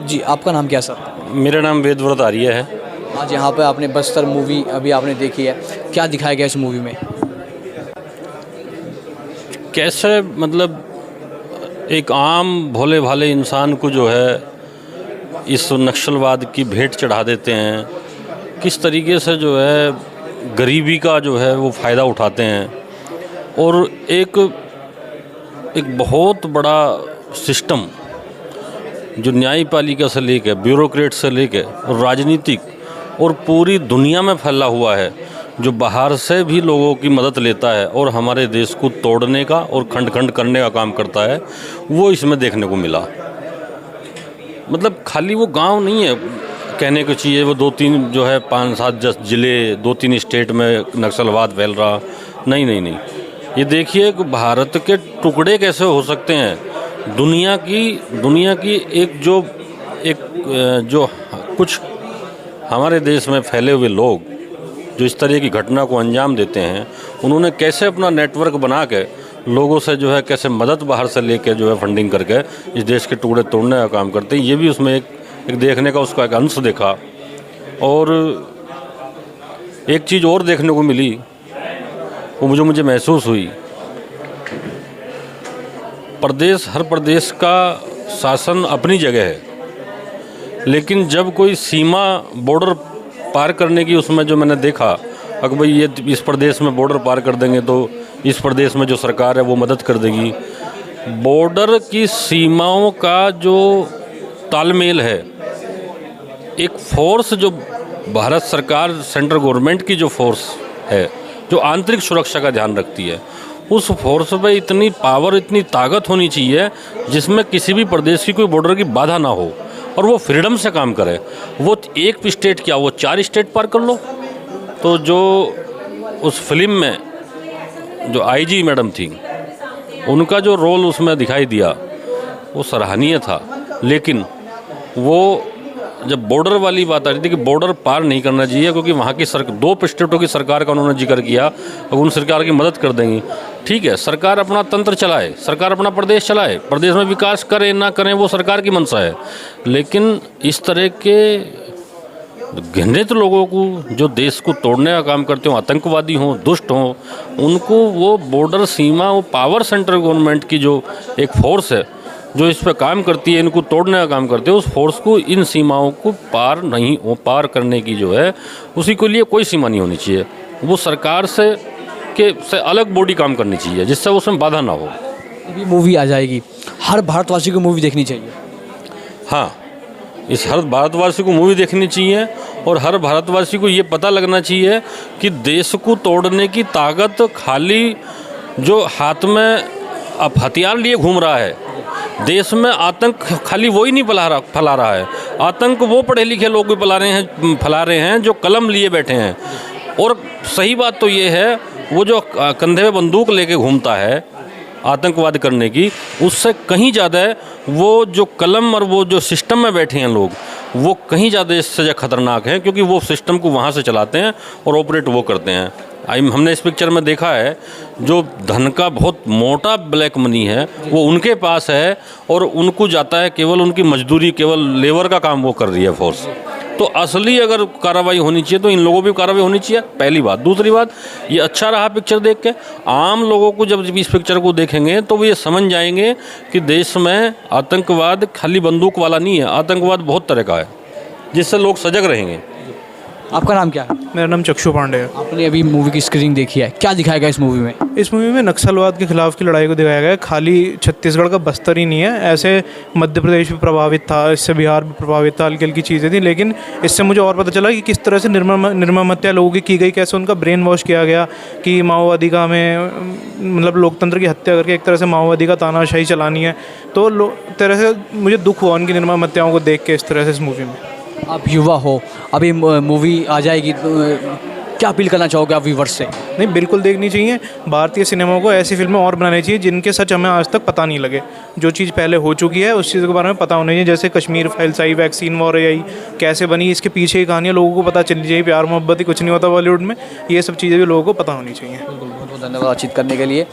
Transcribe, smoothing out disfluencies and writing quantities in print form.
जी, आपका नाम क्या सर? मेरा नाम वेदव्रत आर्य है। आज यहाँ पे आपने बस्तर मूवी अभी आपने देखी है, क्या दिखाया गया इस मूवी में? कैसे मतलब एक आम भोले भाले इंसान को जो है इस नक्सलवाद की भेंट चढ़ा देते हैं, किस तरीके से जो है गरीबी का जो है वो फ़ायदा उठाते हैं और एक बहुत बड़ा सिस्टम जो न्यायपालिका से लेकर ब्यूरोक्रेट से लेकर और राजनीतिक और पूरी दुनिया में फैला हुआ है, जो बाहर से भी लोगों की मदद लेता है और हमारे देश को तोड़ने का और खंड खंड करने का काम करता है, वो इसमें देखने को मिला। मतलब खाली वो गांव नहीं है कहने को चाहिए, वो 2-3 जो है 5-7 जिले 2-3 स्टेट में नक्सलवाद फैल रहा, नहीं। ये देखिए कि भारत के टुकड़े कैसे हो सकते हैं। दुनिया की एक जो कुछ हमारे देश में फैले हुए लोग जो इस तरह की घटना को अंजाम देते हैं, उन्होंने कैसे अपना नेटवर्क बना के लोगों से जो है कैसे मदद बाहर से लेके जो है फंडिंग करके इस देश के टुकड़े तोड़ने का काम करते हैं। ये भी उसमें एक देखने का उसका एक अंश देखा। और एक चीज़ और देखने को मिली, वो मुझे महसूस हुई, हर प्रदेश का शासन अपनी जगह है, लेकिन जब कोई सीमा बॉर्डर पार करने की उसमें जो मैंने देखा, अगर भाई ये इस प्रदेश में बॉर्डर पार कर देंगे तो इस प्रदेश में जो सरकार है वो मदद कर देगी। बॉर्डर की सीमाओं का जो तालमेल है, एक फोर्स जो भारत सरकार सेंट्रल गवर्नमेंट की जो फोर्स है जो आंतरिक सुरक्षा का ध्यान रखती है, उस फोर्स पे इतनी पावर इतनी ताकत होनी चाहिए जिसमें किसी भी प्रदेश की कोई बॉर्डर की बाधा ना हो और वो फ्रीडम से काम करे। वो एक स्टेट क्या, वो 4 स्टेट पार कर लो। तो जो उस फिल्म में जो आईजी मैडम थी, उनका जो रोल उसमें दिखाई दिया वो सराहनीय था। लेकिन वो जब बॉर्डर वाली बात आ रही थी कि बॉर्डर पार नहीं करना चाहिए, क्योंकि वहाँ की 2 स्टेटों की सरकार का उन्होंने जिक्र किया, अब उन सरकार की मदद कर देंगी। ठीक है, सरकार अपना तंत्र चलाए, सरकार अपना प्रदेश चलाए, प्रदेश में विकास करें ना करें वो सरकार की मंशा है। लेकिन इस तरह के घृणित लोगों को जो देश को तोड़ने का काम करते हो, आतंकवादी हों, दुष्ट हों, उनको वो बॉर्डर सीमा, वो पावर सेंट्रल गवर्नमेंट की जो एक फोर्स है जो इस पर काम करती है, इनको तोड़ने का काम करते हैं, उस फोर्स को इन सीमाओं को पार करने की जो है उसी के लिए कोई सीमा नहीं होनी चाहिए। वो सरकार से अलग बॉडी काम करनी चाहिए जिससे उसमें बाधा ना हो। अभी मूवी आ जाएगी, हर भारतवासी को मूवी देखनी चाहिए। हाँ, इस हर भारतवासी को मूवी देखनी चाहिए और हर भारतवासी को ये पता लगना चाहिए कि देश को तोड़ने की ताकत खाली जो हाथ में अब हथियार लिए घूम रहा है, देश में आतंक खाली वही नहीं फैला रहा है। आतंक वो पढ़े लिखे लोग भी फैला रहे हैं जो कलम लिए बैठे हैं। और सही बात तो ये है, वो जो कंधे में बंदूक लेके घूमता है आतंकवाद करने की, उससे कहीं ज़्यादा वो जो कलम और वो जो सिस्टम में बैठे हैं लोग, वो कहीं ज़्यादा इससे खतरनाक हैं, क्योंकि वो सिस्टम को वहाँ से चलाते हैं और ऑपरेट वो करते हैं। हमने इस पिक्चर में देखा है जो धन का बहुत मोटा ब्लैक मनी है वो उनके पास है और उनको जाता है, केवल उनकी मजदूरी, केवल लेबर का काम वो कर रही है फोर्स। तो असली अगर कार्रवाई होनी चाहिए तो इन लोगों पर भी कार्रवाई होनी चाहिए, पहली बात। दूसरी बात, ये अच्छा रहा पिक्चर देख के। आम लोगों को जब इस पिक्चर को देखेंगे तो वो ये समझ जाएंगे कि देश में आतंकवाद खाली बंदूक वाला नहीं है, आतंकवाद बहुत तरह का है, जिससे लोग सजग रहेंगे। आपका नाम क्या है? मेरा नाम चक्षु पांडे है। आपने अभी मूवी की स्क्रीनिंग देखी है, क्या दिखाया गया इस मूवी में? इस मूवी में नक्सलवाद के खिलाफ की लड़ाई को दिखाया गया है। खाली छत्तीसगढ़ का बस्तर ही नहीं है, ऐसे मध्य प्रदेश भी प्रभावित था, इससे बिहार भी प्रभावित था, हल्की हल्की चीज़ें थी। लेकिन इससे मुझे और पता चला कि किस तरह से निर्मम हत्या लोगों की गई, कैसे उनका ब्रेन वॉश किया गया कि माओवादी का हमें मतलब लोकतंत्र की हत्या करके एक तरह से माओवादी का तानाशाही चलानी है। तो तरह से मुझे दुख हुआ उनकी निर्मम हत्याओं को देख के इस तरह से इस मूवी में। आप युवा हो, अभी मूवी आ जाएगी, क्या अपील करना चाहोगे आप व्यूवर्स से? नहीं, बिल्कुल देखनी चाहिए। भारतीय सिनेमा को ऐसी फिल्में और बनानी चाहिए जिनके सच हमें आज तक पता नहीं लगे। जो चीज़ पहले हो चुकी है उस चीज़ के बारे में पता होना चाहिए। जैसे कश्मीर फाइल्स आई, वैक्सीन वॉर आई, कैसे बनी, इसके पीछे की कहानियाँ लोगों को पता चलनी चाहिए। प्यार मोहब्बत ही कुछ नहीं होता बॉलीवुड में, ये सब चीज़ें भी लोगों को पता होनी चाहिए। बिल्कुल, बहुत बहुत धन्यवाद बातचीत करने के लिए।